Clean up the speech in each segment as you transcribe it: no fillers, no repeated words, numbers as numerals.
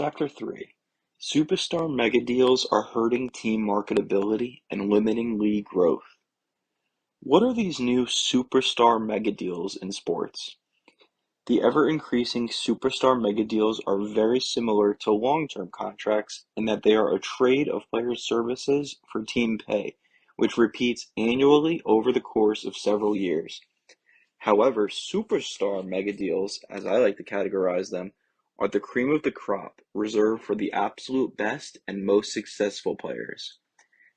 Chapter 3: Superstar megadeals are hurting team marketability and limiting league growth. What are these new superstar megadeals in sports? The ever-increasing superstar megadeals are very similar to long-term contracts in that they are a trade of players' services for team pay, which repeats annually over the course of several years. However, superstar megadeals, as I like to categorize them, are the cream of the crop, reserved for the absolute best and most successful players.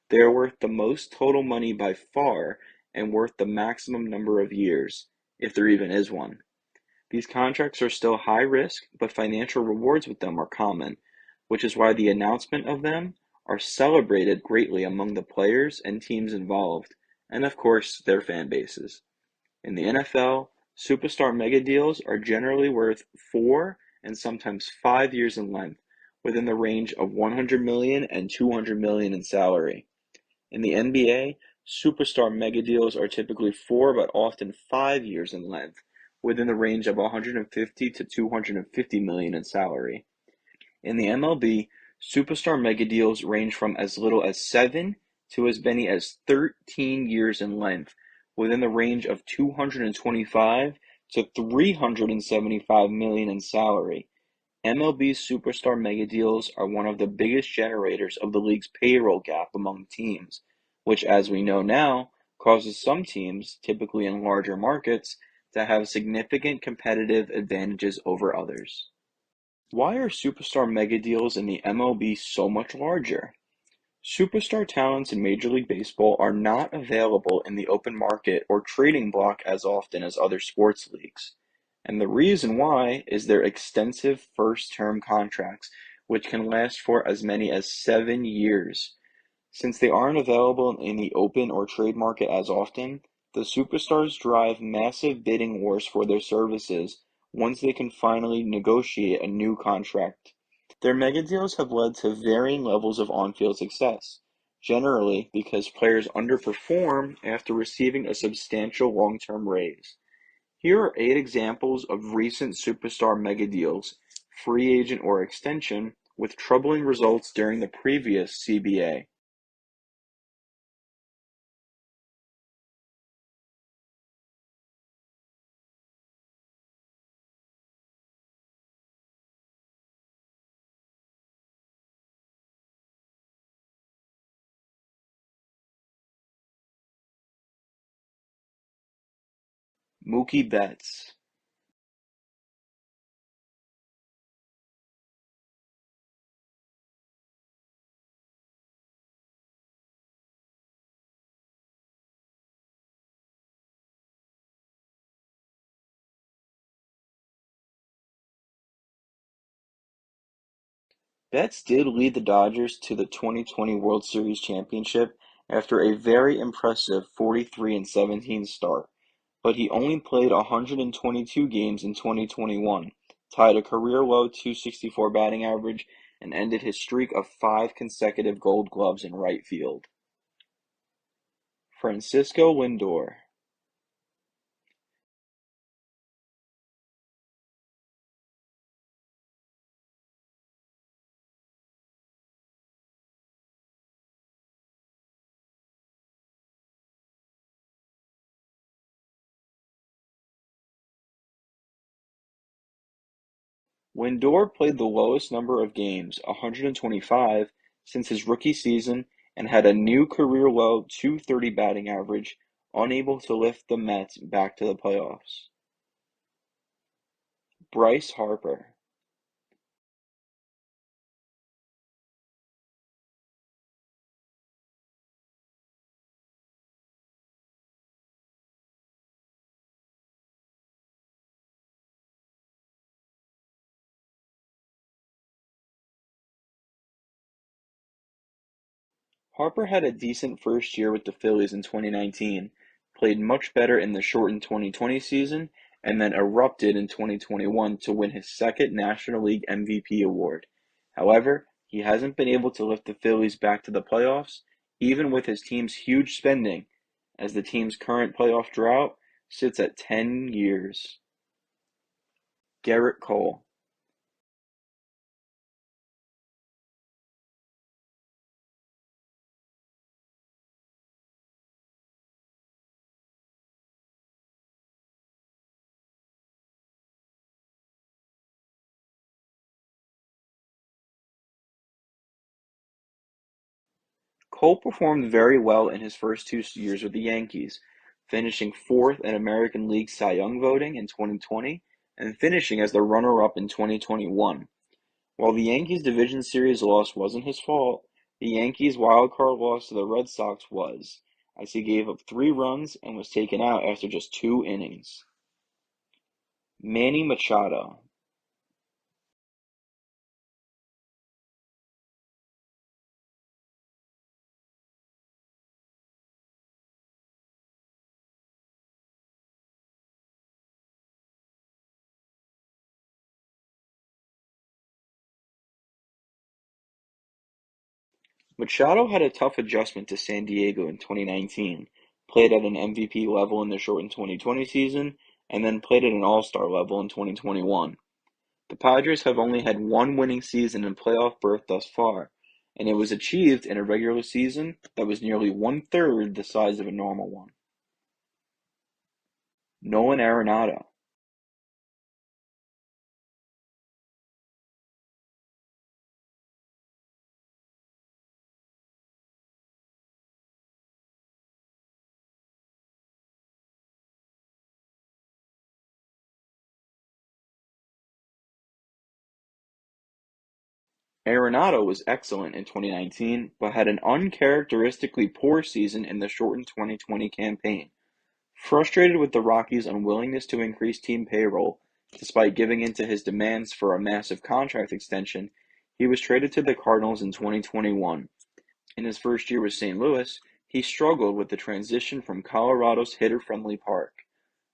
They are worth the most total money by far and worth the maximum number of years, if there even is one. These contracts are still high risk, but financial rewards with them are common, which is why the announcement of them are celebrated greatly among the players and teams involved, and of course, their fan bases. In the NFL, superstar megadeals are generally worth 4 and sometimes 5 years in length, within the range of $100 million and $200 million in salary. In the NBA, superstar megadeals are typically 4 but often 5 years in length, within the range of $150 to $250 million in salary. In the MLB, superstar megadeals range from as little as 7 to as many as 13 years in length, within the range of 225 to 375 million in salary. MLB's superstar megadeals are one of the biggest generators of the league's payroll gap among teams, which, as we know now, causes some teams, typically in larger markets, to have significant competitive advantages over others. Why are superstar megadeals in the MLB so much larger? Superstar talents in Major League Baseball are not available in the open market or trading block as often as other sports leagues. And the reason why is their extensive first-term contracts, which can last for as many as 7 years. Since they aren't available in the open or trade market as often, the superstars drive massive bidding wars for their services once they can finally negotiate a new contract. Their megadeals have led to varying levels of on-field success, generally because players underperform after receiving a substantial long-term raise. Here are 8 examples of recent superstar megadeals, free agent or extension, with troubling results during the previous CBA. Mookie Betts. Betts did lead the Dodgers to the 2020 World Series championship after a very impressive 43-17 start, but he only played 122 games in 2021, tied a career-low .264 batting average, and ended his streak of 5 consecutive Gold Gloves in right field. Francisco Lindor. Lindor played the lowest number of games, 125, since his rookie season and had a new career-low .230 batting average, unable to lift the Mets back to the playoffs. Bryce Harper. Harper had a decent first year with the Phillies in 2019, played much better in the shortened 2020 season, and then erupted in 2021 to win his second National League MVP award. However, he hasn't been able to lift the Phillies back to the playoffs, even with his team's huge spending, as the team's current playoff drought sits at 10 years. Gerrit Cole. Cole performed very well in his first 2 years with the Yankees, finishing fourth in American League Cy Young voting in 2020 and finishing as the runner-up in 2021. While the Yankees division series loss wasn't his fault, the Yankees' wildcard loss to the Red Sox was, as he gave up 3 runs and was taken out after just 2 innings. Manny Machado. Machado had a tough adjustment to San Diego in 2019, played at an MVP level in the shortened 2020 season, and then played at an All-Star level in 2021. The Padres have only had one winning season and playoff berth thus far, and it was achieved in a regular season that was nearly one-third the size of a normal one. Nolan Arenado. Arenado was excellent in 2019, but had an uncharacteristically poor season in the shortened 2020 campaign. Frustrated with the Rockies' unwillingness to increase team payroll, despite giving in to his demands for a massive contract extension, he was traded to the Cardinals in 2021. In his first year with St. Louis, he struggled with the transition from Colorado's hitter-friendly park,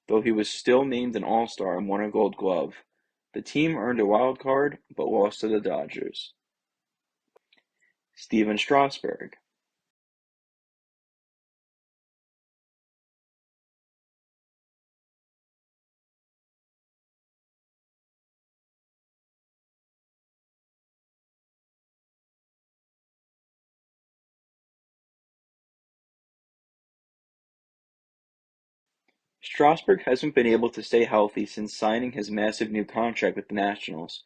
though he was still named an All-Star and won a Gold Glove. The team earned a wild card, but lost to the Dodgers. Stephen Strasburg. Strasburg hasn't been able to stay healthy since signing his massive new contract with the Nationals.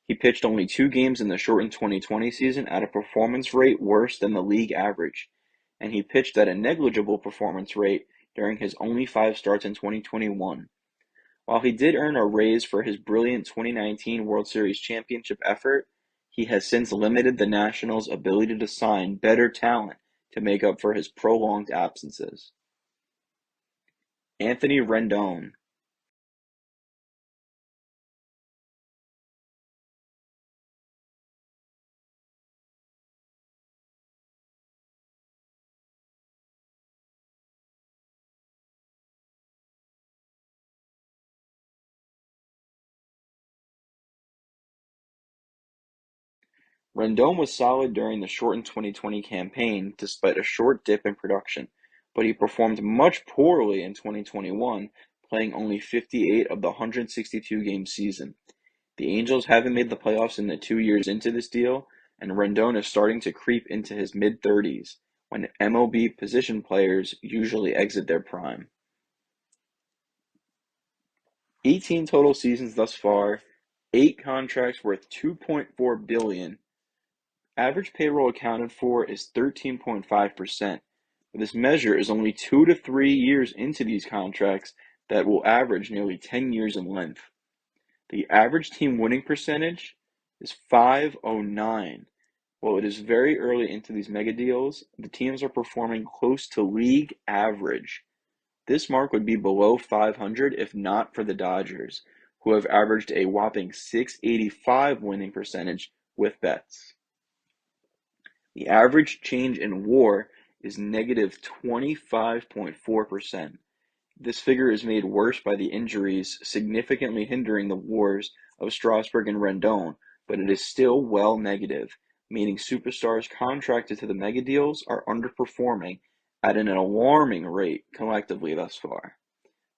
He pitched only 2 games in the shortened 2020 season at a performance rate worse than the league average, and he pitched at a negligible performance rate during his only 5 starts in 2021. While he did earn a raise for his brilliant 2019 World Series championship effort, he has since limited the Nationals' ability to sign better talent to make up for his prolonged absences. Anthony Rendon. Rendon was solid during the shortened 2020 campaign despite a short dip in production, but he performed much poorly in 2021, playing only 58 of the 162-game season. The Angels haven't made the playoffs in the 2 years into this deal, and Rendon is starting to creep into his mid-30s, when MLB position players usually exit their prime. 18 total seasons thus far, 8 contracts worth $2.4 billion. Average payroll accounted for is 13.5%, but this measure is only 2 to 3 years into these contracts that will average nearly 10 years in length. The average team winning percentage is .509. While it is very early into these mega deals, the teams are performing close to league average. This mark would be below 500 if not for the Dodgers, who have averaged a whopping .685 winning percentage with bets. The average change in WAR is negative 25.4%. This figure is made worse by the injuries significantly hindering the WARs of Strasburg and Rendon, but it is still well negative, meaning superstars contracted to the mega deals are underperforming at an alarming rate collectively thus far.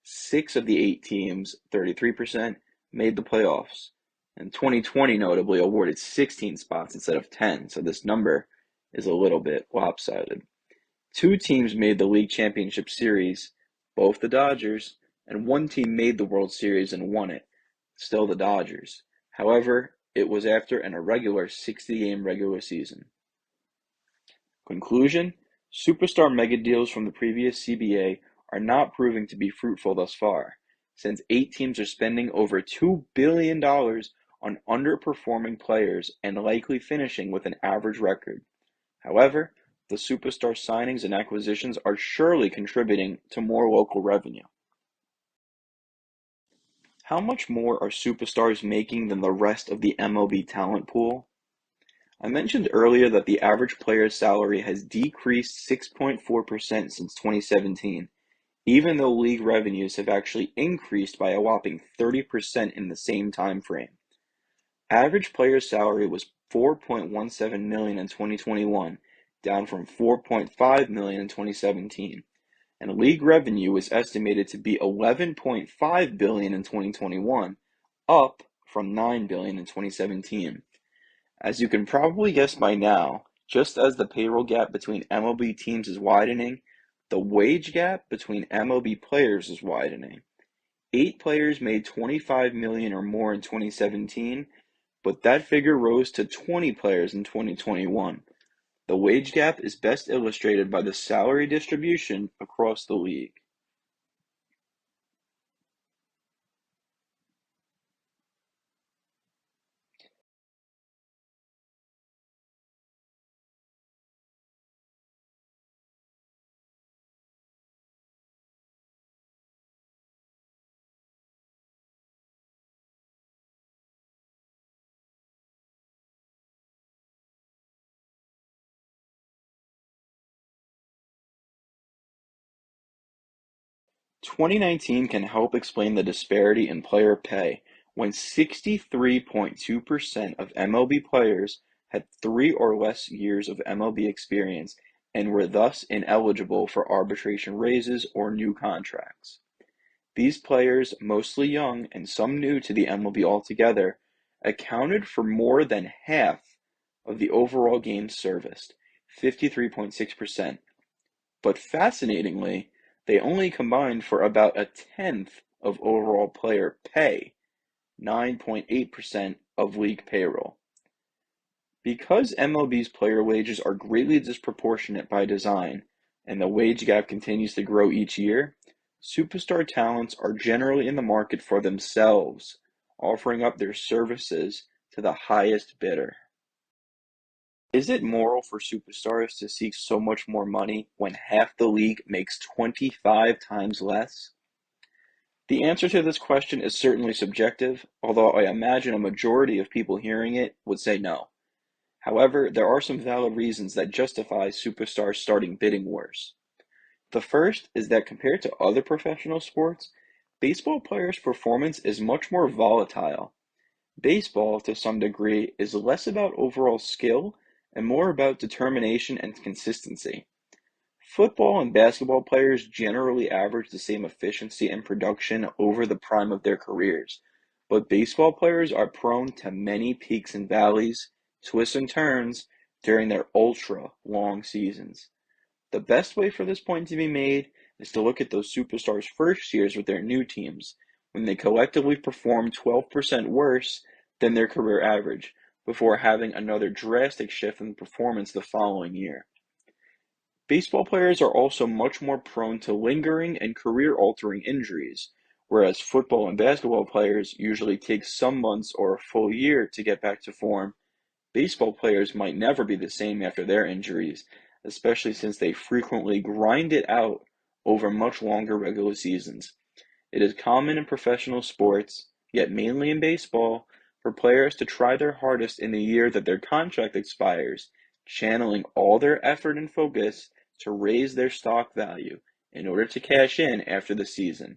6 of the 8 teams, 33%, made the playoffs, and 2020 notably awarded 16 spots instead of 10, so this number is a little bit lopsided. 2 teams made the league championship series, both the Dodgers, and 1 team made the World Series and won it, still the Dodgers. However, it was after an irregular 60-game regular season. Conclusion: superstar megadeals from the previous CBA are not proving to be fruitful thus far, since 8 teams are spending over $2 billion on underperforming players and likely finishing with an average record. However, the superstar signings and acquisitions are surely contributing to more local revenue. How much more are superstars making than the rest of the MLB talent pool? I mentioned earlier that the average player's salary has decreased 6.4% since 2017, even though league revenues have actually increased by a whopping 30% in the same time frame. Average player's salary was $4.17 million in 2021, down from $4.5 million in 2017, and league revenue is estimated to be $11.5 billion in 2021, up from $9 billion in 2017. As you can probably guess by now, just as the payroll gap between MLB teams is widening, the wage gap between MLB players is widening. 8 players made $25 million or more in 2017, but that figure rose to 20 players in 2021. The wage gap is best illustrated by the salary distribution across the league. "2019 can help explain the disparity in player pay when 63.2% of MLB players had 3 or less years of MLB experience and were thus ineligible for arbitration raises or new contracts. These players, mostly young and some new to the MLB altogether, accounted for more than half of the overall games serviced, 53.6%. But fascinatingly, they only combined for about a tenth of overall player pay, 9.8% of league payroll. Because MLB's player wages are greatly disproportionate by design, and the wage gap continues to grow each year, superstar talents are generally in the market for themselves, offering up their services to the highest bidder. Is it moral for superstars to seek so much more money when half the league makes 25 times less? The answer to this question is certainly subjective, although I imagine a majority of people hearing it would say no. However, there are some valid reasons that justify superstars starting bidding wars. The first is that compared to other professional sports, baseball players' performance is much more volatile. Baseball, to some degree, is less about overall skill and more about determination and consistency. Football and basketball players generally average the same efficiency and production over the prime of their careers, but baseball players are prone to many peaks and valleys, twists and turns during their ultra long seasons. The best way for this point to be made is to look at those superstars' first years with their new teams, when they collectively perform 12% worse than their career average, before having another drastic shift in performance the following year. Baseball players are also much more prone to lingering and career-altering injuries, whereas football and basketball players usually take some months or a full year to get back to form. Baseball players might never be the same after their injuries, especially since they frequently grind it out over much longer regular seasons. It is common in professional sports, yet mainly in baseball, for players to try their hardest in the year that their contract expires, channeling all their effort and focus to raise their stock value in order to cash in after the season.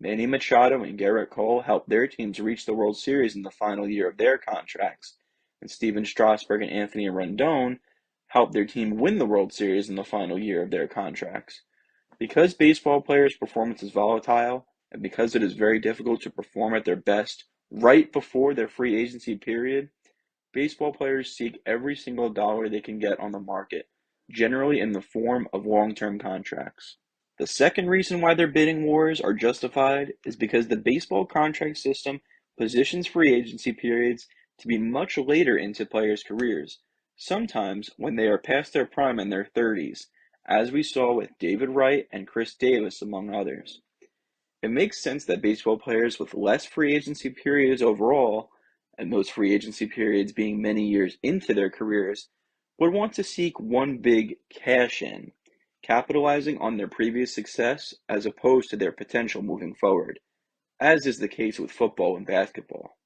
Manny Machado and Gerrit Cole helped their teams reach the World Series in the final year of their contracts, and Stephen Strasburg and Anthony Rendon helped their team win the World Series in the final year of their contracts. Because baseball players' performance is volatile, and because it is very difficult to perform at their best right before their free agency period, baseball players seek every single dollar they can get on the market, generally in the form of long-term contracts. The second reason why their bidding wars are justified is because the baseball contract system positions free agency periods to be much later into players' careers, sometimes when they are past their prime in their 30s, as we saw with David Wright and Chris Davis, among others. It makes sense that baseball players with less free agency periods overall, and those free agency periods being many years into their careers, would want to seek one big cash in, capitalizing on their previous success as opposed to their potential moving forward, as is the case with football and basketball.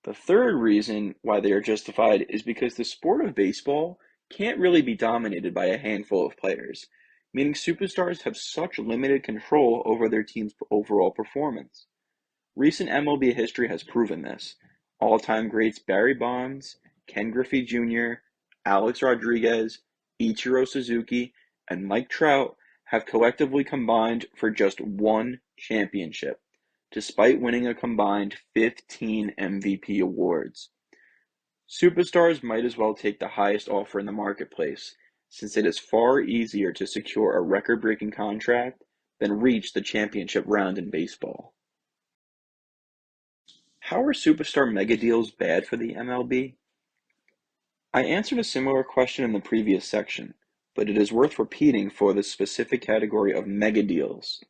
The third reason why they are justified is because the sport of baseball can't really be dominated by a handful of players, meaning superstars have such limited control over their team's overall performance. Recent MLB history has proven this. All-time greats Barry Bonds, Ken Griffey Jr., Alex Rodriguez, Ichiro Suzuki, and Mike Trout have collectively combined for just one championship, despite winning a combined 15 MVP awards. Superstars might as well take the highest offer in the marketplace, since it is far easier to secure a record-breaking contract than reach the championship round in baseball. How are superstar mega deals bad for the MLB? I answered a similar question in the previous section, but it is worth repeating for the specific category of mega deals.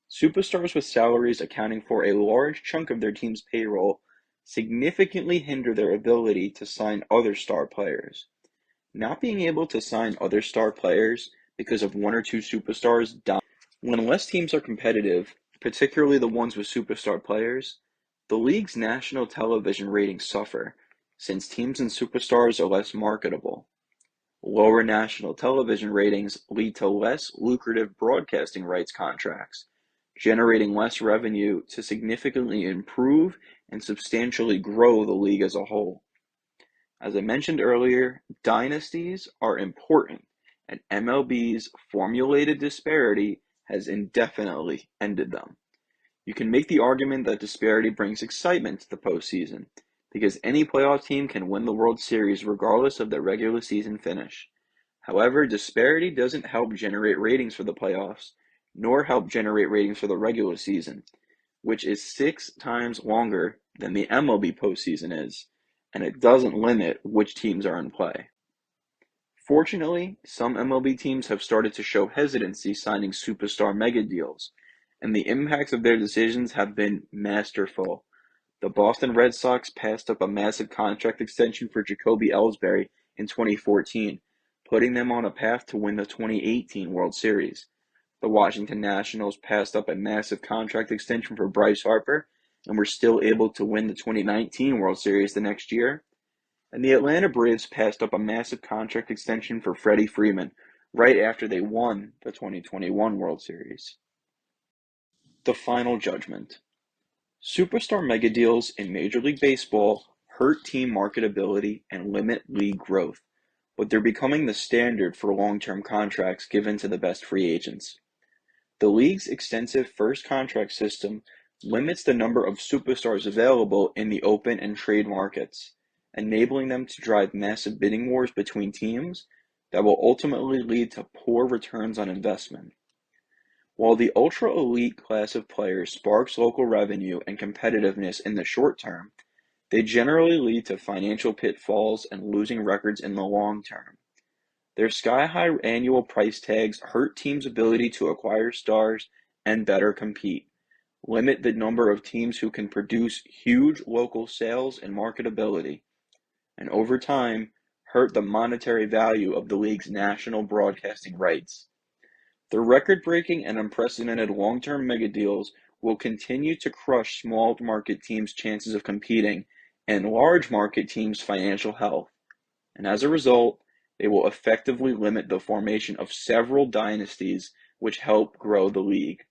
Superstars with salaries accounting for a large chunk of their team's payroll significantly hinder their ability to sign other star players. Not being able to sign other star players because of one or two superstars when less teams are competitive, particularly the ones with superstar players, the league's national television ratings suffer, since teams and superstars are less marketable. Lower national television ratings lead to less lucrative broadcasting rights contracts, generating less revenue to significantly improve and substantially grow the league as a whole. As I mentioned earlier, dynasties are important, and MLB's formulated disparity has indefinitely ended them. You can make the argument that disparity brings excitement to the postseason, because any playoff team can win the World Series regardless of their regular season finish. However, disparity doesn't help generate ratings for the playoffs, nor help generate ratings for the regular season, which is 6 times longer than the MLB postseason is, and it doesn't limit which teams are in play. Fortunately, some MLB teams have started to show hesitancy signing superstar mega deals, and the impacts of their decisions have been masterful. The Boston Red Sox passed up a massive contract extension for Jacoby Ellsbury in 2014, putting them on a path to win the 2018 World Series. The Washington Nationals passed up a massive contract extension for Bryce Harper and were still able to win the 2019 World Series the next year. And the Atlanta Braves passed up a massive contract extension for Freddie Freeman right after they won the 2021 World Series. The final judgment. Superstar megadeals in Major League Baseball hurt team marketability and limit league growth, but they're becoming the standard for long-term contracts given to the best free agents. The league's extensive first contract system limits the number of superstars available in the open and trade markets, enabling them to drive massive bidding wars between teams that will ultimately lead to poor returns on investment. While the ultra-elite class of players sparks local revenue and competitiveness in the short term, they generally lead to financial pitfalls and losing records in the long term. Their sky-high annual price tags hurt teams' ability to acquire stars and better compete, limit the number of teams who can produce huge local sales and marketability, and over time, hurt the monetary value of the league's national broadcasting rights. The record-breaking and unprecedented long-term megadeals will continue to crush small market teams' chances of competing and large market teams' financial health, and as a result, they will effectively limit the formation of several dynasties which help grow the league.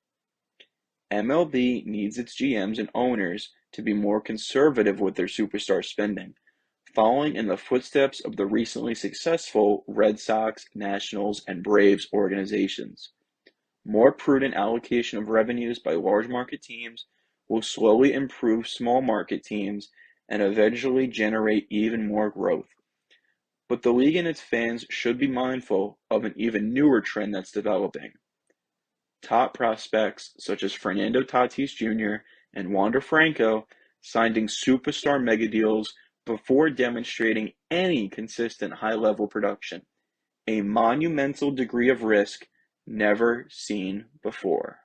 MLB needs its GMs and owners to be more conservative with their superstar spending, following in the footsteps of the recently successful Red Sox, Nationals, and Braves organizations. More prudent allocation of revenues by large market teams will slowly improve small market teams and eventually generate even more growth. But the league and its fans should be mindful of an even newer trend that's developing. Top prospects such as Fernando Tatis Jr. and Wander Franco signing superstar megadeals before demonstrating any consistent high-level production, a monumental degree of risk never seen before.